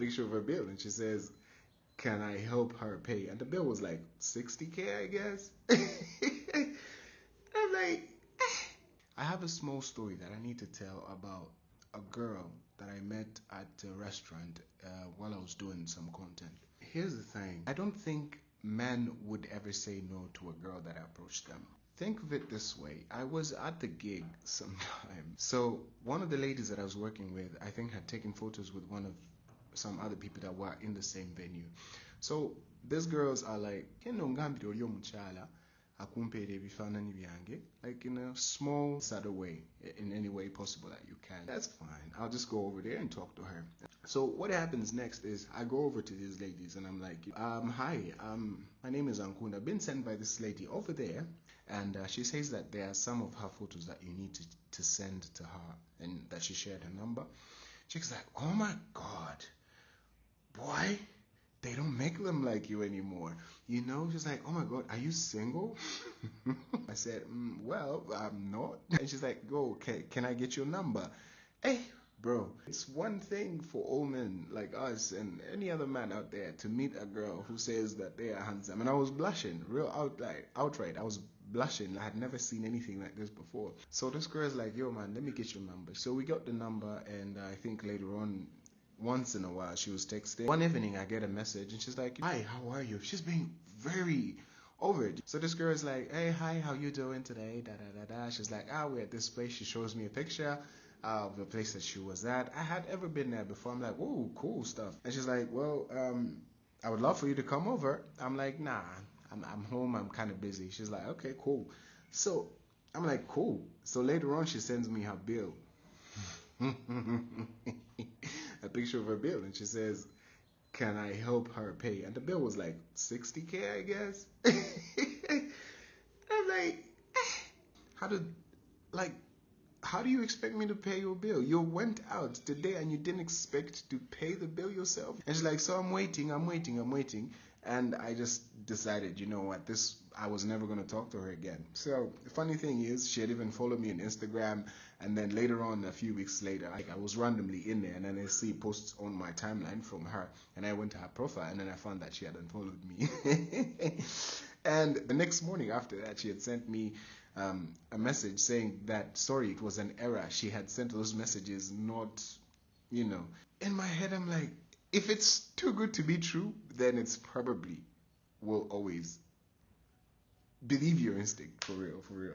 picture of her bill, and she says, "Can I help her pay?" And the bill was like 60K, I guess. I'm like, I have a small story that I need to tell about a girl that I met at a restaurant while I was doing some content. Here's the thing. I don't think men would ever say no to a girl that approached them. Think of it this way. I was at the gig sometime. So one of the ladies that I was working with, I think, had taken photos with one of some other people that were in the same venue. So these girls are like, like in a small, subtle way, in any way possible that you can. That's fine. I'll just go over there and talk to her. So what happens next is I go over to these ladies and I'm like, hi, my name is Ankunda. I've been sent by this lady over there, and she says that there are some of her photos that you need to send to her, and that she shared her number. She's like, oh my God, boy, they don't make them like you anymore. You know, she's like, oh my God, are you single? I said, well, I'm not. And she's like, go, can I get your number? Hey, bro, it's one thing for all men like us and any other man out there to meet a girl who says that they are handsome. And I was blushing, outright. I was blushing. I had never seen anything like this before. So this girl's like, yo, man, let me get your number. So we got the number, and I think later on, once in a while, she was texting. One evening, I get a message, and she's like, hi, how are you? She's being very over it. So this girl is like, hey, hi, how you doing today? Da da da da. She's like, we're at this place. She shows me a picture of the place that she was at. I had ever been there before. I'm like, whoa, cool stuff. And she's like, well, I would love for you to come over. I'm like, nah, I'm home. I'm kind of busy. She's like, okay, cool. So I'm like, cool. So later on, she sends me her bill. A picture of her bill, and she says, can I help her pay? And the bill was like 60K, I guess. I'm like, how do you expect me to pay your bill? You went out today and you didn't expect to pay the bill yourself? And she's like, so I'm waiting. And I just decided, you know what, I was never going to talk to her again. So the funny thing is, she had even followed me on Instagram, and then later on, a few weeks later, I was randomly in there, and then I see posts on my timeline from her, and I went to her profile, and then I found that she had unfollowed me. And the next morning after that, she had sent me a message saying that, sorry, it was an error. She had sent those messages, not, In my head, I'm like, if it's too good to be true, then it's probably will always. Believe your instinct, for real, for real.